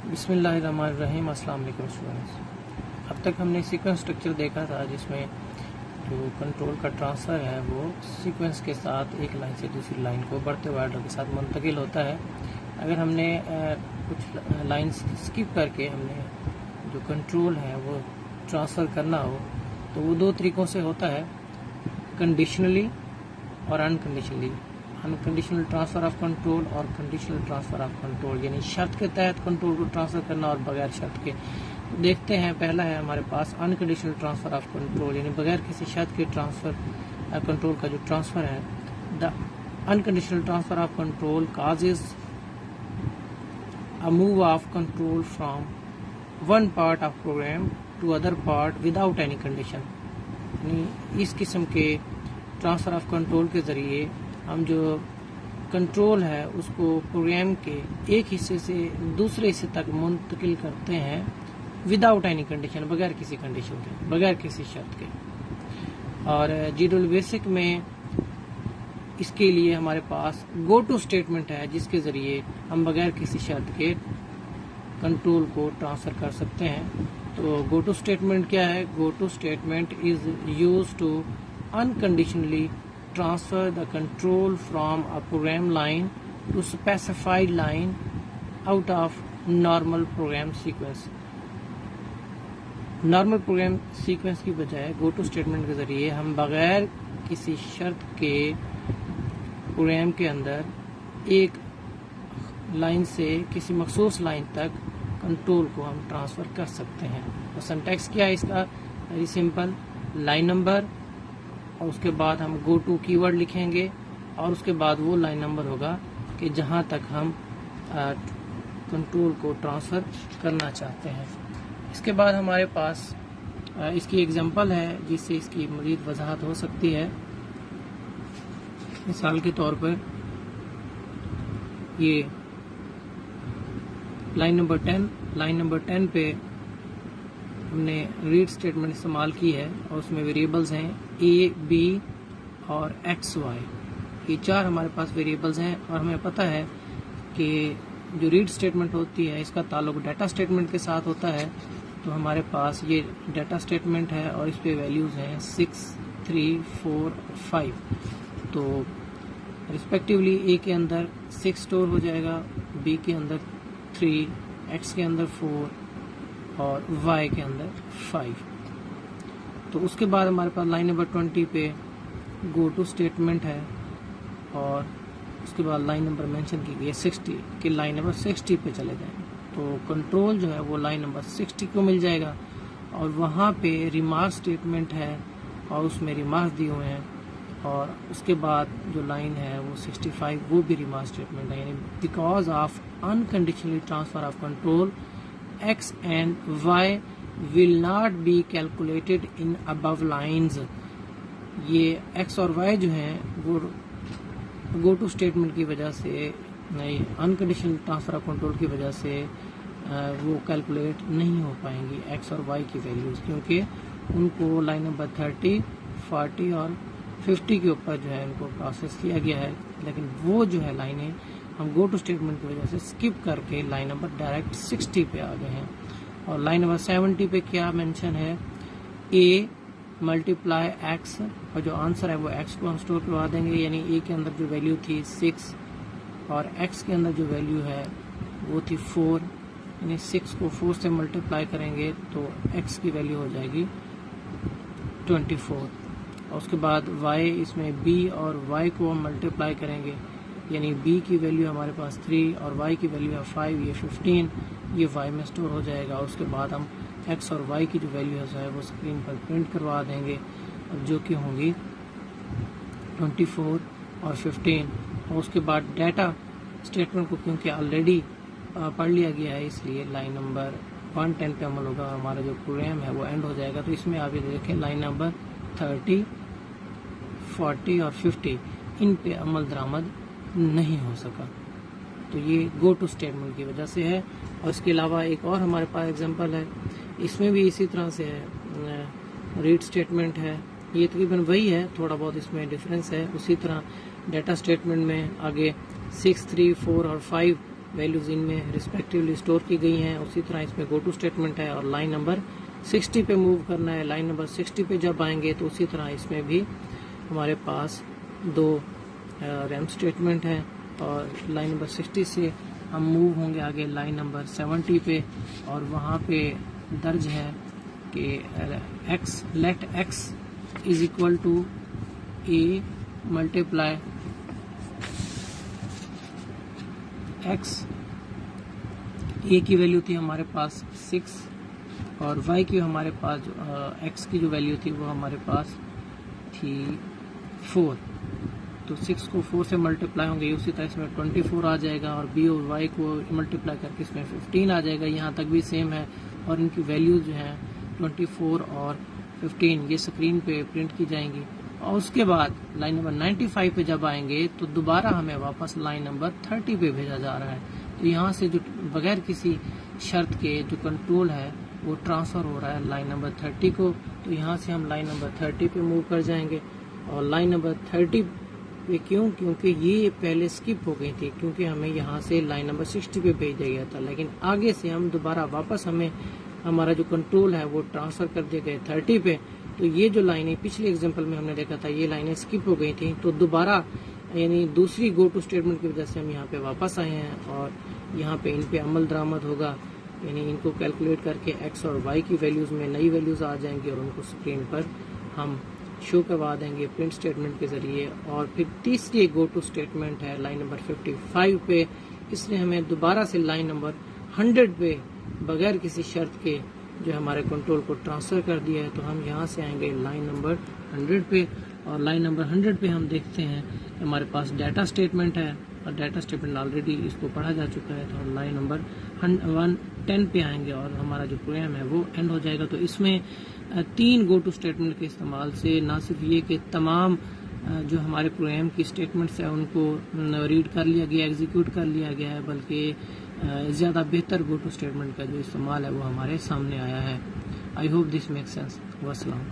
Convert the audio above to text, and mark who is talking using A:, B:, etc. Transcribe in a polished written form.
A: بسم اللہ الرحمن الرحیم۔ السلام علیکم اسٹوڈنٹس۔ اب تک ہم نے سیکوینس اسٹرکچر دیکھا تھا جس میں جو کنٹرول کا ٹرانسفر ہے وہ سیکوینس کے ساتھ ایک لائن سے دوسری لائن کو بڑھتے ہوئے آرڈر کے ساتھ منتقل ہوتا ہے۔ اگر ہم نے کچھ لائنس اسکپ کر کے ہم نے جو کنٹرول ہے وہ ٹرانسفر کرنا ہو تو وہ دو طریقوں سے ہوتا ہے، کنڈیشنلی اور unconditionally. Unconditional transfer of control اور کنڈیشنل ٹرانسفر آف کنٹرول، یعنی شرط کے تحت کنٹرول کو ٹرانسفر کرنا اور بغیر شرط کے۔ دیکھتے ہیں، پہلا ہے ہمارے پاس انکنڈیشنل ٹرانسفر آف کنٹرول، یعنی بغیر کسی شرط کے ٹرانسفر کنٹرول کا جو ٹرانسفر ہے۔ The unconditional transfer of control causes a move of control from one part of program to other part without any condition۔ یعنی اس قسم کے ٹرانسفر آف کنٹرول کے ذریعے ہم جو کنٹرول ہے اس کو پروگرام کے ایک حصے سے دوسرے حصے تک منتقل کرتے ہیں وداؤٹ اینی کنڈیشن، بغیر کسی کنڈیشن کے، بغیر کسی شرط کے۔ اور GW بیسک میں اس کے لیے ہمارے پاس گو ٹو اسٹیٹمنٹ ہے جس کے ذریعے ہم بغیر کسی شرط کے کنٹرول کو ٹرانسفر کر سکتے ہیں۔ تو گو ٹو اسٹیٹمنٹ کیا ہے؟ Go to statement is used to unconditionally transfer the control from a program line to specified line out of normal program sequence۔ Normal programme sequence کی بجائے گو ٹو اسٹیٹمنٹ کے ذریعے ہم بغیر کسی شرط کے پروگرام کے اندر ایک لائن سے کسی مخصوص لائن تک کنٹرول کو ہم ٹرانسفر کر سکتے ہیں۔ تو سنٹیکس کیا ہے اس کا؟ ویری سمپل، لائن نمبر اور اس کے بعد ہم گو ٹو کی ورڈ لکھیں گے اور اس کے بعد وہ لائن نمبر ہوگا کہ جہاں تک ہم کنٹرول کو ٹرانسفر کرنا چاہتے ہیں۔ اس کے بعد ہمارے پاس اس کی ایگزامپل ہے جس سے اس کی مزید وضاحت ہو سکتی ہے۔ مثال کے طور پر یہ لائن نمبر 10 پہ ہم نے ریڈ اسٹیٹمنٹ استعمال کی ہے اور اس میں ویریبلز ہیں A، B اور X، Y۔ یہ چار ہمارے پاس ویریبلز ہیں اور ہمیں پتہ ہے کہ جو ریڈ اسٹیٹمنٹ ہوتی ہے اس کا تعلق ڈیٹا اسٹیٹمنٹ کے ساتھ ہوتا ہے۔ تو ہمارے پاس یہ ڈیٹا اسٹیٹمنٹ ہے اور اس پہ ویلیوز ہیں 6، 3، 4 اور 5۔ تو رسپیکٹیولی A کے اندر 6 اسٹور ہو جائے گا، B کے اندر 3، X کے اندر 4 اور Y کے اندر 5۔ تو اس کے بعد ہمارے پاس لائن نمبر 20 پہ گو ٹو اسٹیٹمنٹ ہے اور اس کے بعد لائن نمبر مینشن کی گئی ہے 60 کہ لائن نمبر 60 پہ چلے جائیں۔ تو کنٹرول جو ہے وہ لائن نمبر 60 کو مل جائے گا اور وہاں پہ ریمارک اسٹیٹمنٹ ہے اور اس میں ریمارک دیے ہوئے ہیں اور اس کے بعد جو لائن ہے وہ 65 وہ بھی ریمارک اسٹیٹمنٹ ہے، یعنی because of unconditionally transfer of control X and Y will not be calculated in above lines۔ یہ X اور Y جو ہیں وہ گو ٹو اسٹیٹمنٹ کی وجہ سے، انکنڈیشنل ٹرانسفر آف کنٹرول کی وجہ سے وہ کیلکولیٹ نہیں ہو پائیں گی X اور Y کی ویلیوز، کیونکہ ان کو لائن نمبر 30، 40 اور 50 کے اوپر جو ہے ان کو پروسیس کیا گیا ہے، لیکن وہ جو ہے لائنیں ہم گو ٹو اسٹیٹمنٹ کی وجہ سے اسکپ کر کے لائن نمبر ڈائریکٹ 60 پہ آ گئے ہیں۔ اور لائن نمبر 70 پہ کیا مینشن ہے؟ A ملٹیپلائی X، اور جو آنسر ہے وہ X کو ہم اسٹور کروا دیں گے، یعنی A کے اندر جو ویلیو تھی 6 اور X کے اندر جو ویلیو ہے وہ تھی 4، یعنی 6 کو 4 سے ملٹیپلائی کریں گے تو X کی ویلیو ہو جائے گی 24۔ اور اس کے بعد Y، اس میں B اور Y کو ہم ملٹیپلائی کریں گے، یعنی B کی ویلیو ہمارے پاس 3 اور Y کی ویلیو ہے 5، یہ 15، یہ Y میں اسٹور ہو جائے گا۔ اس کے بعد ہم X اور Y کی جو ویلیو ہے وہ اسکرین پر پرنٹ کروا دیں گے جو کہ ہوں گی 24 اور 15۔ اور اس کے بعد ڈیٹا اسٹیٹمنٹ کو کیونکہ آلریڈی پڑھ لیا گیا ہے اس لیے لائن نمبر 110 پہ عمل ہوگا، ہمارا جو پروگرام ہے وہ اینڈ ہو جائے گا۔ تو اس میں آپ یہ دیکھیں لائن نمبر 30، 40 اور 50 ان پہ عمل درآمد نہیں ہو سکا۔ تو یہ گو ٹو اسٹیٹمنٹ کی وجہ سے ہے۔ اور اس کے علاوہ ایک اور ہمارے پاس ایگزامپل ہے، اس میں بھی اسی طرح سے ہے، ریڈ اسٹیٹمنٹ ہے، یہ تقریباً وہی ہے، تھوڑا بہت اس میں ڈفرینس ہے۔ اسی طرح ڈیٹا اسٹیٹمنٹ میں آگے 6، 3، 4 اور 5 ویلیوز ان میں ریسپیکٹیولی اسٹور کی گئی ہیں. اسی طرح اس میں گو ٹو اسٹیٹمنٹ ہے اور لائن نمبر 60 پہ موو کرنا ہے. لائن نمبر 60 پہ جب آئیں گے تو اسی طرح اس میں بھی ہمارے پاس 2 ریم اسٹیٹمنٹ ہیں اور لائن نمبر 60 سے ہم موو ہوں گے آگے لائن نمبر 70 پہ اور وہاں پہ درج ہے کہ let x is equal to a multiply x. A کی ویلیو تھی ہمارے پاس 6 اور وائی کی ہمارے پاس ایکس کی جو ویلیو تھی وہ ہمارے پاس تھی 4. تو 6 کو 4 سے ملٹیپلائی ہوں گے, اسی طرح اس میں 24 آ جائے گا اور بی اور وائی کو ملٹیپلائی کر کے اس میں 15 آ جائے گا. یہاں تک بھی سیم ہے اور ان کی ویلیوز جو ہیں 24 اور 15 یہ اسکرین پہ پرنٹ کی جائیں گی. اور اس کے بعد لائن نمبر 95 پہ جب آئیں گے تو دوبارہ ہمیں واپس لائن نمبر 30 پہ بھیجا جا رہا ہے. تو یہاں سے جو بغیر کسی شرط کے جو کنٹرول ہے وہ ٹرانسفر ہو رہا ہے لائن نمبر 30 کو. تو یہاں سے ہم لائن نمبر 30 پہ موو کر جائیں گے. اور لائن نمبر 30 پہ کیونکہ یہ پہلے اسکپ ہو گئی تھی, کیونکہ ہمیں یہاں سے لائن نمبر 60 پہ بھیج دیا گیا تھا, لیکن آگے سے ہم دوبارہ واپس ہمارا جو کنٹرول ہے وہ ٹرانسفر کر دیے گئے 30 پہ. تو یہ جو لائنیں پچھلے ایگزامپل میں ہم نے دیکھا تھا یہ لائنیں اسکپ ہو گئی تھیں, تو دوبارہ یعنی دوسری گو ٹو اسٹیٹمنٹ کی وجہ سے ہم یہاں پہ واپس آئے ہیں اور یہاں پہ ان پہ عمل درآمد ہوگا. یعنی ان کو کیلکولیٹ کر کے ایکس اور وائی کی ویلیوز میں نئی ویلیوز آ جائیں گی اور ان کو اسکرین پر ہم شو کروا دیں گے پرنٹ اسٹیٹمنٹ کے ذریعے. اور پھر تیسری گو ٹو اسٹیٹمنٹ ہے لائن نمبر 55 پہ. اس نے ہمیں دوبارہ سے لائن نمبر 100 پہ بغیر کسی شرط کے جو ہمارے کنٹرول کو ٹرانسفر کر دیا ہے. تو ہم یہاں سے آئیں گے لائن نمبر 100 پہ اور لائن نمبر 100 پہ ہم دیکھتے ہیں کہ ہمارے پاس ڈیٹا اسٹیٹمنٹ ہے اور ڈیٹا اسٹیٹمنٹ آلریڈی اس کو پڑھا جا چکا ہے. تو ہم لائن نمبر 110 پہ آئیں گے اور ہمارا جو پروگرام ہے وہ اینڈ ہو جائے گا. تو اس میں 3 گو ٹو اسٹیٹمنٹ کے استعمال سے نہ صرف یہ کہ تمام جو ہمارے پروگرام کی اسٹیٹمنٹس ہیں ان کو ریڈ کر لیا گیا, ایگزیکیوٹ کر لیا گیا ہے, بلکہ زیادہ بہتر گو ٹو اسٹیٹمنٹ کا جو استعمال ہے وہ ہمارے سامنے آیا ہے. I hope this make sense. والسلام.